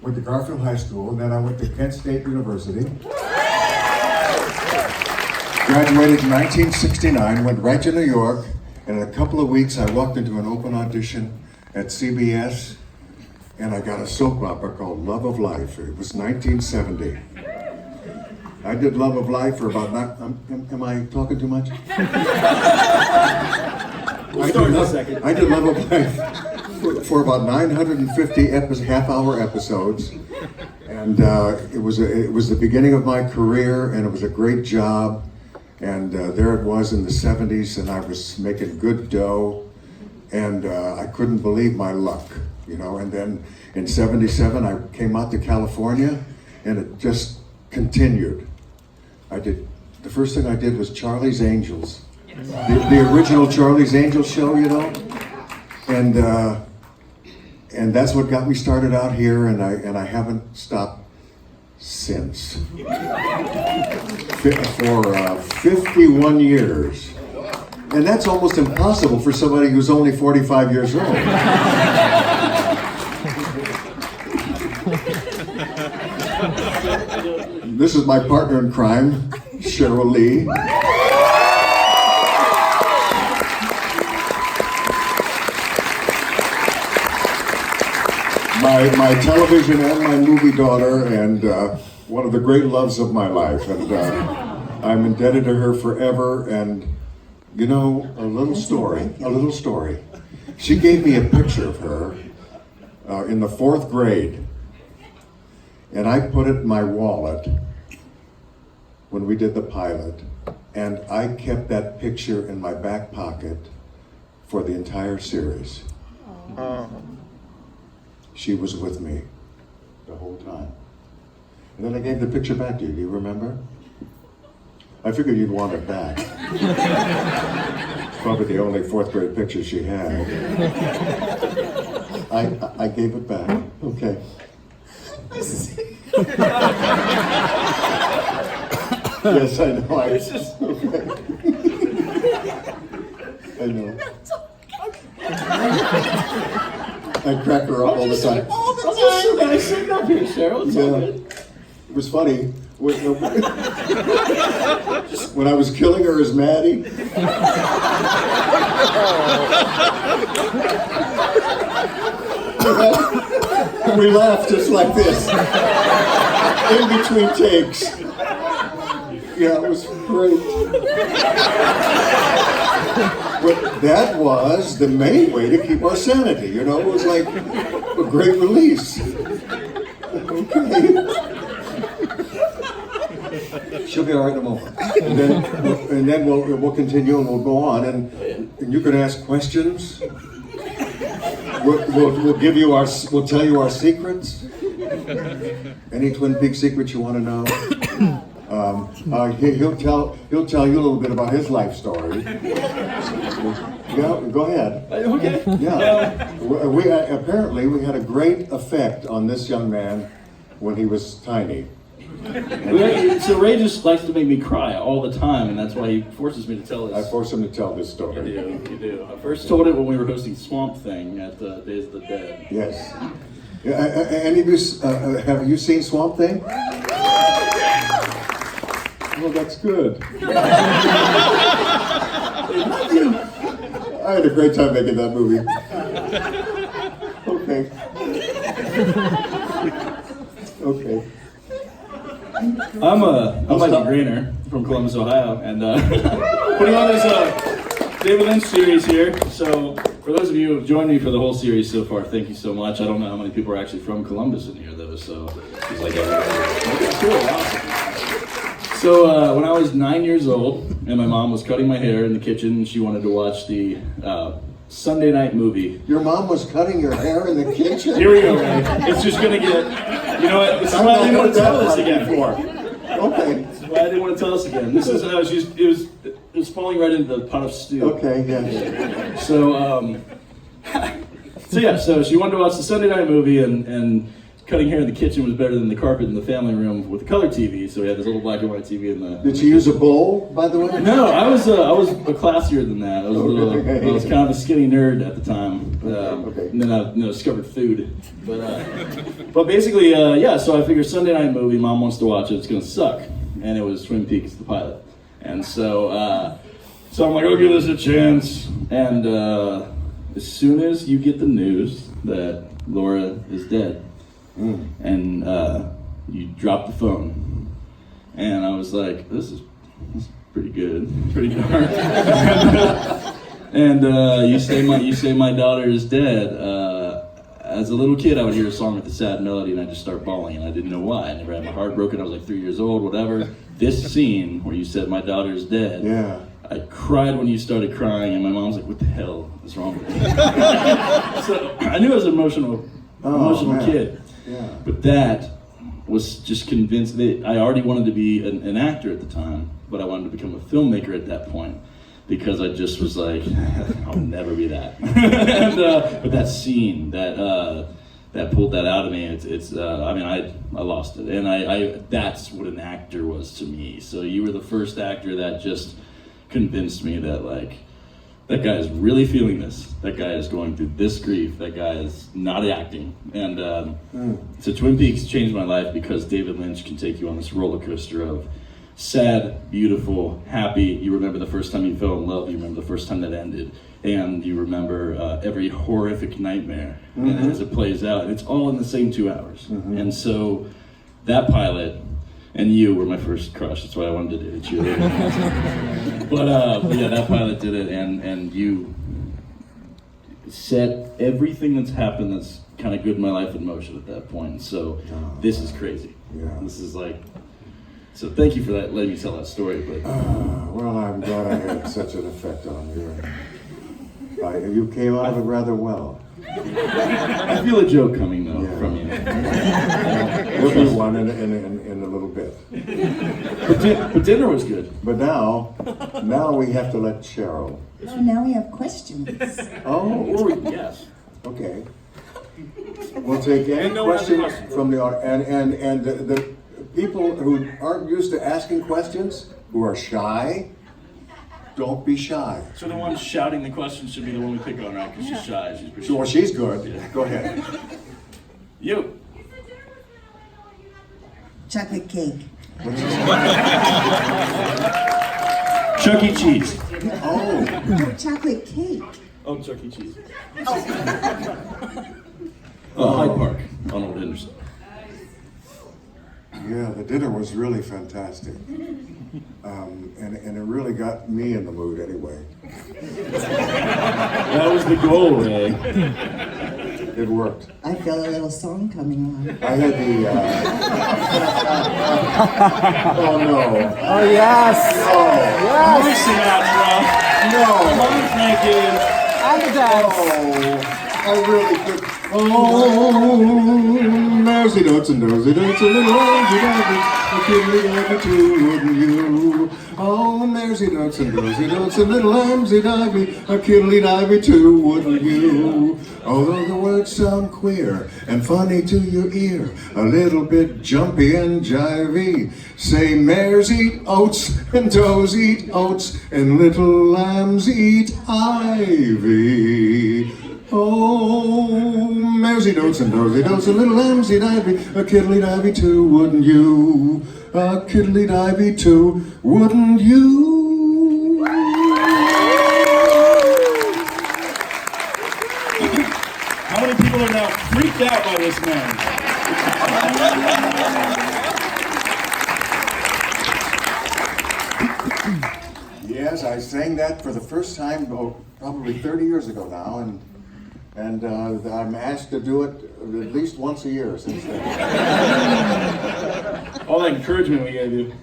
went to Garfield High School, and then I went to Kent State University. Graduated in 1969, went right to New York, and in a couple of weeks I walked into an open audition at CBS, and I got a soap opera called Love of Life. It was 1970. I did Love of Life for about, am I talking too much? We'll start in a second. I did Love of Life for about 950 half-hour episodes, and it was the beginning of my career, and it was a great job. And there it was in the 70s, and I was making good dough, and I couldn't believe my luck, you know. And then in 77, I came out to California, and it just continued. The first thing I did was Charlie's Angels, the original Charlie's Angels show, you know, and that's what got me started out here, and I haven't stopped since. For 51 years. And that's almost impossible for somebody who's only 45 years old. This is my partner in crime, Cheryl-Lee. My television and my movie daughter, and one of the great loves of my life. And I'm indebted to her forever. And you know, a little story. She gave me a picture of her in the 4th grade, and I put it in my wallet when we did the pilot, and I kept that picture in my back pocket for the entire series. She was with me the whole time. And then I gave the picture back to you. Do you remember? I figured you'd want it back. Probably the only 4th grade picture she had. I gave it back. Okay. Yes, I know. Okay. I know. I crack her up all the time. All the time. You guys sitting up here, Cheryl. It's all good. It was funny. When I was killing her as Maddie. We laughed just like this. In between takes. Yeah, it was great. But that was the main way to keep our sanity, you know? It was like a great release. Okay. She'll be all right in a moment. And then we'll continue and we'll go on. And you can ask questions. We'll tell you our secrets. Any Twin Peaks secrets you want to know. He'll tell you a little bit about his life story. Yeah, go ahead. Okay. Yeah. Apparently we had a great effect on this young man when he was tiny. So Ray just likes to make me cry all the time, and that's why he forces me to tell this. I force him to tell this story. You do. I first told it when we were hosting Swamp Thing at the Days of the Dead. Yes. Any of you, have you seen Swamp Thing? Well, that's good. I had a great time making that movie. Okay. I'm Michael Greener from Columbus, Ohio, and putting on this David Lynch series here. So for those of you who have joined me for the whole series so far, thank you so much. I don't know how many people are actually from Columbus in here though, so it's like everybody. Okay, cool, awesome. So when I was 9 years old, and my mom was cutting my hair in the kitchen, and she wanted to watch the Sunday night movie. Your mom was cutting your hair in the kitchen? Here we go, Ray. It's just gonna get, you know what, this is why I didn't want to tell this again. Okay. This is why I didn't want to tell this again. This is, it was falling right into the pot of stew. Okay, yeah. So, so she wanted to watch the Sunday night movie, and cutting hair in the kitchen was better than the carpet in the family room with a color TV. So we had this little black and white TV in the. Did you use a bowl, by the way? No, I was classier than that. I was kind of a skinny nerd at the time. And then I discovered food. But basically, yeah. So I figured Sunday night movie, mom wants to watch it. It's gonna suck, and it was Twin Peaks, the pilot. And so I'm like, I'll give this a chance. And as soon as you get the news that Laura is dead, and you drop the phone, and I was like, this is pretty good, pretty dark. and you say my daughter is dead. As a little kid, I would hear a song with a sad melody, and I just start bawling, and I didn't know why. I never had my heart broken. I was like 3 years old, whatever. This scene where you said my daughter is dead. Yeah. I cried when you started crying, and my mom's like, "What the hell is wrong with you?" So I knew I was an emotional kid. Yeah. But that was just convinced that I already wanted to be an actor at the time, but I wanted to become a filmmaker at that point because I just was like, I'll never be that. But that scene, that pulled that out of me. I lost it, and I that's what an actor was to me. So you were the first actor that just convinced me that like, that guy is really feeling this. That guy is going through this grief. That guy is not acting. And so Twin Peaks changed my life because David Lynch can take you on this roller coaster of sad, beautiful, happy. You remember the first time you fell in love. You remember the first time that ended. And you remember every horrific nightmare as it plays out. It's all in the same 2 hours. And so that pilot, and you were my first crush. That's why I wanted to do it. But yeah, that pilot did it, and you set everything that's happened that's kind of good in my life in motion at that point. So this is crazy. Yeah. This is like. So thank you for that. Letting me tell that story. But well, I'm glad I had such an effect on you. You came out of it rather well. I feel a joke coming though from you. There'll be one in a little bit. But dinner was good. But now we have to let Cheryl. Oh, now we have questions. Oh, Yes. okay. We'll take any question from the audience, and the people who aren't used to asking questions, who are shy. Don't be shy. So the one shouting the question should be the one we pick on, right? Because she's shy. She's pretty shy. Well, she's good. Yeah. Go ahead. You. Chocolate cake. Chuck E. Cheese. Oh. No, chocolate cake. Oh, Chuck E. Cheese. Hyde Park. Arnold Henderson. Yeah, the dinner was really fantastic. And it really got me in the mood anyway. That was the goal, Ray. It worked. I feel a little song coming on. I had the, oh no. Oh yes! No. Yes! No. Come on, Frankie. And the dance! Oh, I really could. Oh, nosy dots and nosy dots, a little nosy dots, a kiddly divey too, wouldn't you? Oh, nosy dots and nosy dots, a little lamsy divey, a kiddly divey too, wouldn't you? Although the words sound queer and funny to your ear, a little bit jumpy and jivey, say mares eat oats and does eat oats and little lambs eat ivy. Oh, maresy dotes and dozy dotes, a little lambsy divey, a kiddly divey too, wouldn't you? A kiddly divey too, wouldn't you? How many people are now freaked out by this man? Yes, I sang that for the first time probably 30 years ago now, and I'm asked to do it at least once a year since then. All that encouragement we gave you.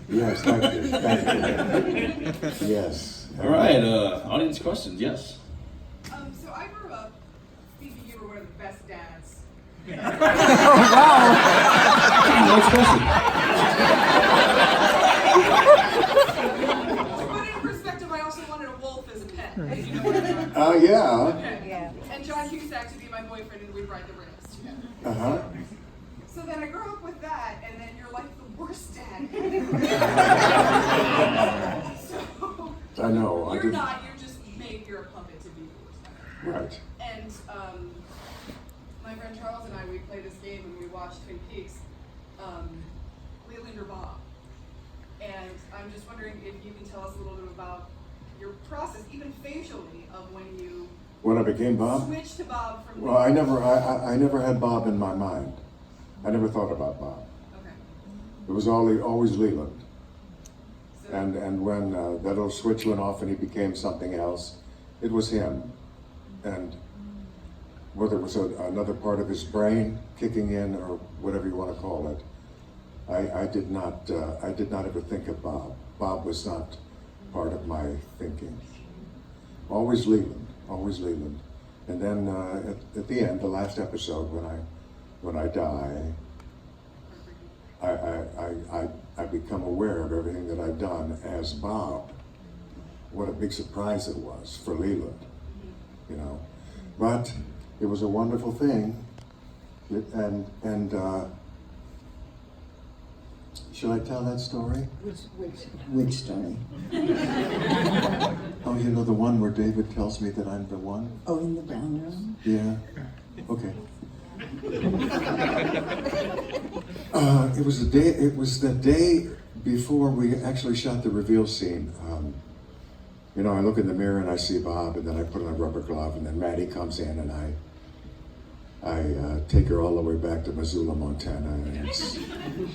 Yes, thank you. Thank you. Yes. All right, audience questions, yes. So I grew up thinking you were one of the best dads. Next question. To put it in perspective, I also wanted a wolf as a pet. If you know what I mean. Yeah. Okay. And John Cusack to be my boyfriend, and we'd ride the rails together. Uh-huh. that, and then you're like the worst dad. So I know. you're not. You're just made. You're a puppet to be the worst dad. Right. And my friend Charles and I, we played this game when we watched Twin Peaks, Leland or Bob. And I'm just wondering if you can tell us a little bit about your process, even facially, of when you When I became Bob? switched to Bob from Well, I never had Bob in my mind. I never thought about Bob. Okay. It was always Leland. So, And when that little switch went off and he became something else, it was him. And whether it was another part of his brain kicking in or whatever you want to call it, I did not ever think of Bob. Bob was not part of my thinking. Always Leland. And then at the end, the last episode, when I die, I become aware of everything that I've done as Bob. What a big surprise it was for Leland, you know. But it was a wonderful thing, should I tell that story? Which story? Oh, you know the one where David tells me that I'm the one? Oh, in the brown room? Yeah. Okay. It was the day before we actually shot the reveal scene. You know, I look in the mirror and I see Bob, and then I put on a rubber glove, and then Maddie comes in, and I take her all the way back to Missoula, Montana, and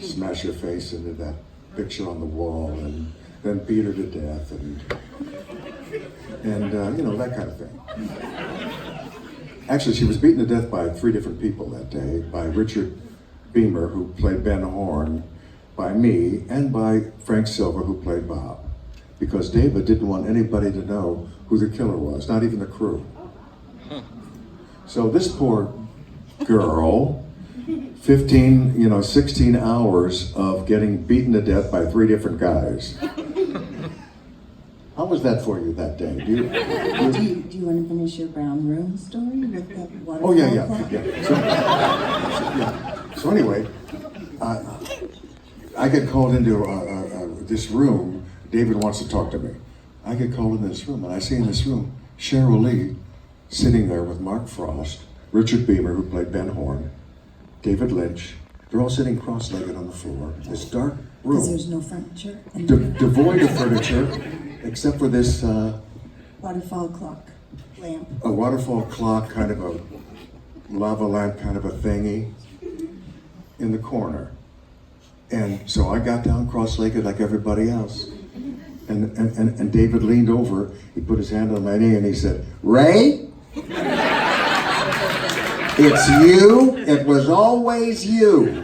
smash her face into that picture on the wall, and then beat her to death, and you know, that kind of thing. Actually, she was beaten to death by 3 different people that day, by Richard Beamer, who played Ben Horn, by me, and by Frank Silva, who played Bob. Because David didn't want anybody to know who the killer was, not even the crew. So this poor girl, 16 hours of getting beaten to death by 3 different guys. How was that for you that day? Do you want to finish your brown room story with the waterfall? Oh, yeah. clock? So anyway, I get called into this room. David wants to talk to me. I get called into this room, and I see in this room Cheryl-Lee sitting there with Mark Frost, Richard Beamer, who played Ben Horn, David Lynch. They're all sitting cross-legged on the floor. This dark room. Because there's no furniture. And Devoid of furniture, except for this waterfall clock lamp. a waterfall clock, kind of a lava lamp kind of a thingy in the corner. And so I got down cross-legged like everybody else. And David leaned over, he put his hand on my knee and he said, "Ray? It's you? It was always you."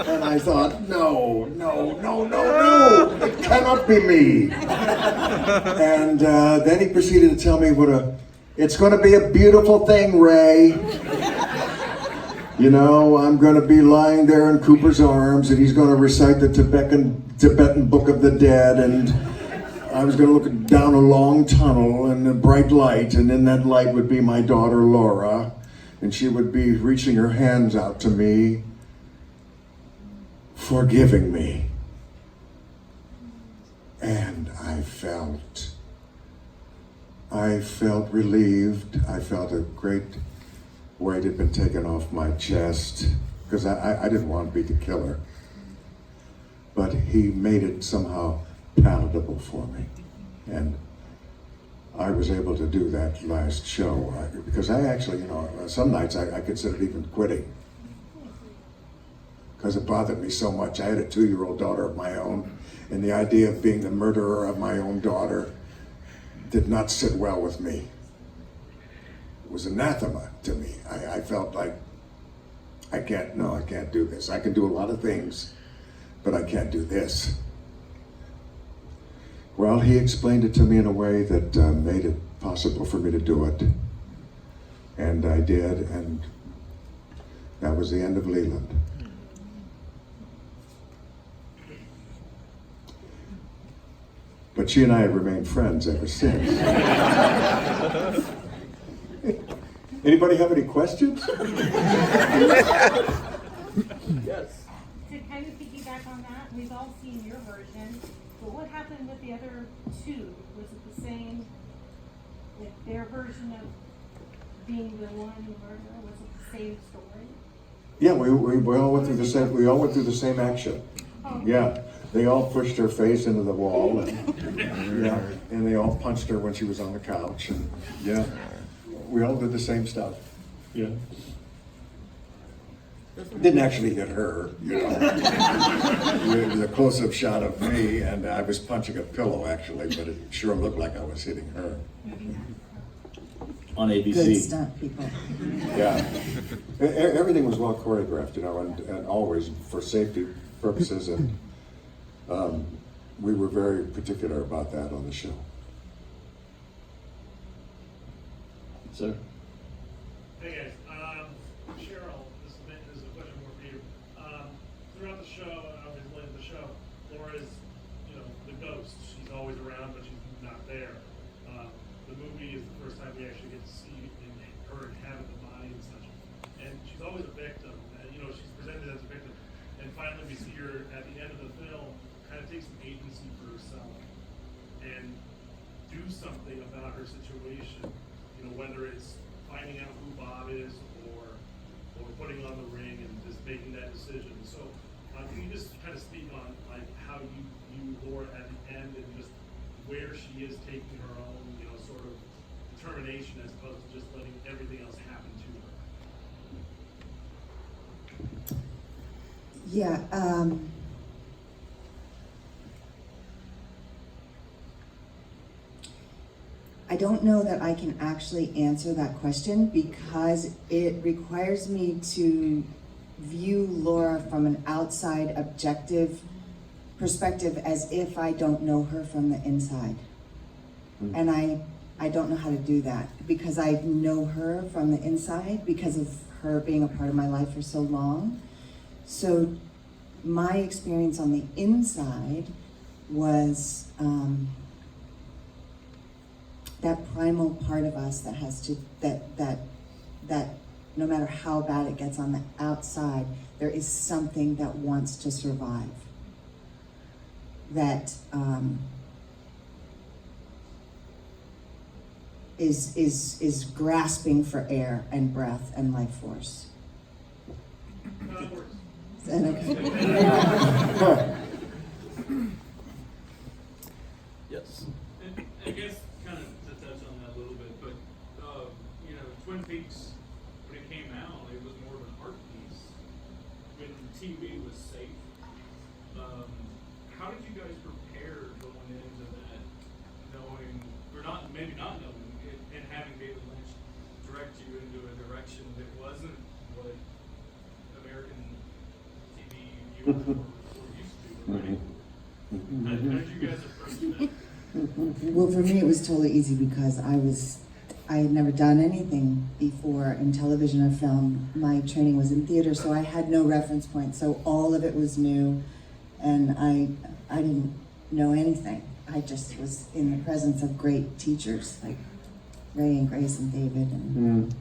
And I thought, no, it cannot be me. And then he proceeded to tell me it's going to be a beautiful thing, Ray. You know, I'm going to be lying there in Cooper's arms, and he's going to recite the Tibetan Book of the Dead, and I was going to look down a long tunnel and a bright light, and in that light would be my daughter Laura, and she would be reaching her hands out to me, forgiving me. And I felt relieved. I felt a great weight had been taken off my chest, because I didn't want to be the killer. But he made it somehow palatable for me. And I was able to do that last show, because I actually, some nights I considered even quitting, because it bothered me so much. I had a 2-year-old daughter of my own, and the idea of being the murderer of my own daughter did not sit well with me. It was anathema to me. I felt like, I can't do this. I can do a lot of things, but I can't do this. Well, he explained it to me in a way that made it possible for me to do it. And I did, and that was the end of Leland. But she and I have remained friends ever since. Anybody have any questions? Yes. To kind of piggyback on that, we've all seen your version, but what happened with the other two? Was it the same, like their version of being the one murderer? Was it the same story? Yeah, we all went through the same. We all went through the same action. Oh. Yeah, they all pushed her face into the wall, and yeah, and they all punched her when she was on the couch, and yeah, we all did the same stuff. Yeah. Didn't actually hit her, you know. It was a close-up shot of me, and I was punching a pillow actually, but it sure looked like I was hitting her. On ABC. Good stuff, people. Yeah, everything was well choreographed, you know, and always for safety purposes, and we were very particular about that on the show. Sir. Hey guys, Cheryl, this is a question more for you. Throughout the show, obviously in the show, Laura's, the ghost. She's always around, but she's not there. The movie is the first time we actually get to see her inhabit the body and such. And she's always a victim. She's presented as a victim. And finally we see her at the end of the film kind of take some agency for herself and do something about her situation. Whether it's finding out who Bob is or putting on the ring and just making that decision. So can you just kind of speak on like how you view Laura at the end and just where she is taking her own, sort of determination as opposed to just letting everything else happen to her? Yeah, I don't know that I can actually answer that question because it requires me to view Laura from an outside objective perspective as if I don't know her from the inside. And I don't know how to do that because I know her from the inside because of her being a part of my life for so long. So my experience on the inside was that primal part of us that has to, that no matter how bad it gets on the outside, there is something that wants to survive. That is grasping for air and breath and life force. Is that okay? Yes. And I guess kind of to touch on that a little bit, but Twin Peaks, when it came out, it was more of an art piece. When TV was safe, how did you guys prepare going into that, knowing, or not, maybe not knowing, and having David Lynch direct you into a direction that wasn't what American TV viewers were used to, right? How did you guys approach that? Well, for me, it was totally easy because I had never done anything before in television or film. My training was in theater, so I had no reference point. So all of it was new, and I didn't know anything. I just was in the presence of great teachers like Ray and Grace and David. And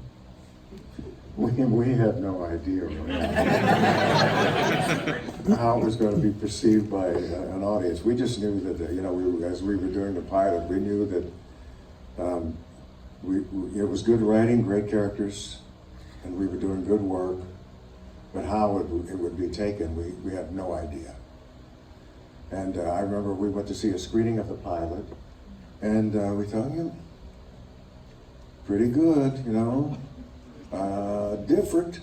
We had no idea really how it was going to be perceived by an audience. We just knew that, as we were doing the pilot, we knew that it was good writing, great characters, and we were doing good work. But how it would be taken, we had no idea. And I remember we went to see a screening of the pilot, and we thought, pretty good, different.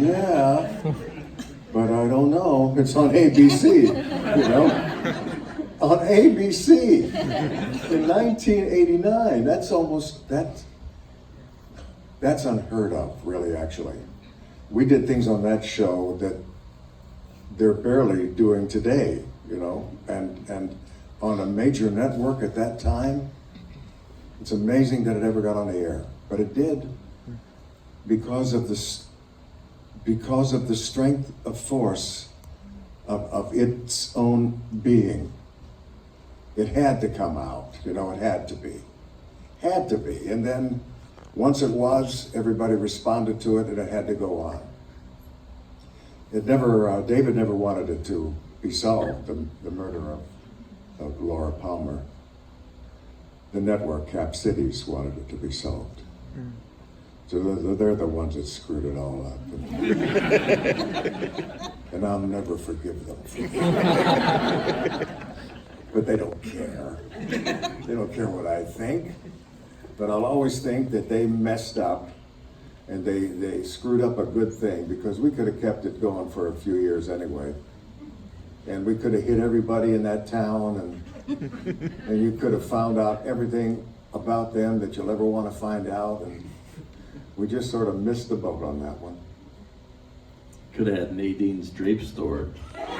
Yeah, but I don't know. It's on ABC, on ABC in 1989. That's unheard of, really, actually. We did things on that show that they're barely doing today, and on a major network at that time. It's amazing that it ever got on the air, but it did because of the strength of force of its own being. It had to come out, it had to be. Had to be. And then once it was, everybody responded to it and it had to go on. It never, David never wanted it to be solved, the murder of Laura Palmer. The network, Cap Cities, wanted it to be solved. So they're the ones that screwed it all up. And I'll never forgive them. But they don't care. They don't care what I think. But I'll always think that they messed up and they screwed up a good thing, because we could have kept it going for a few years anyway. And we could have hit everybody in that town, and you could have found out everything about them that you'll ever want to find out. And we just sort of missed the boat on that one. Could have had Nadine's drape store. I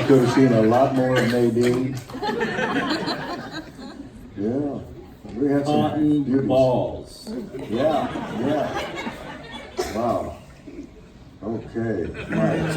could have seen a lot more of Nadine. Yeah, we had some Cotton beauties. balls. Yeah. Wow. Okay, Mike.